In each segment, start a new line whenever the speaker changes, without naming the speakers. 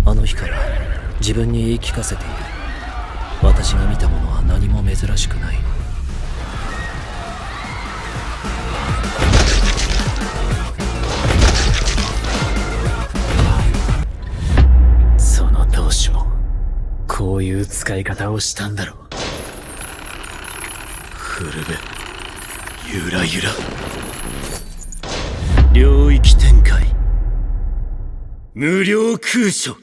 あの日から自分に言い聞かせている。私が見たものは何も珍しくない。その同志もこういう使い方をしたんだろう。フルベ、ゆらゆら、領域展開、無料空所。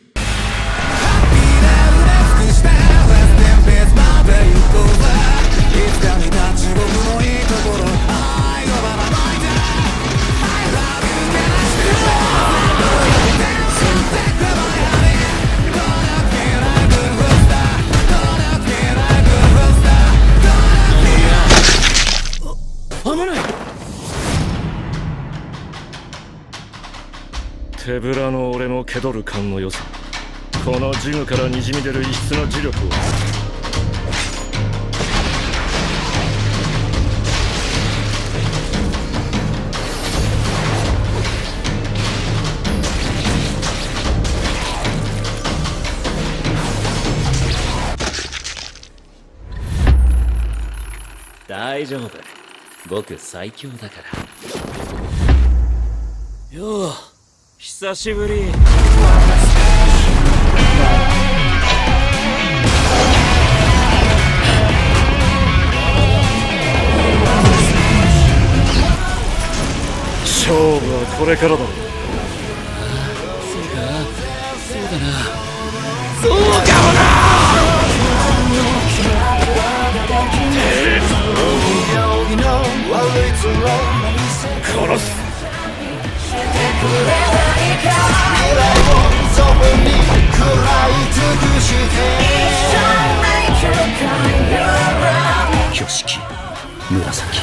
危ない。手ぶらの俺も気取る勘の良さ、このジグからにじみ出る異質な磁力を。大丈夫、僕最強だから。よう、久しぶり。勝負はこれからだろう。そうか、そうだな、そうかもな。殺す。挙式紫。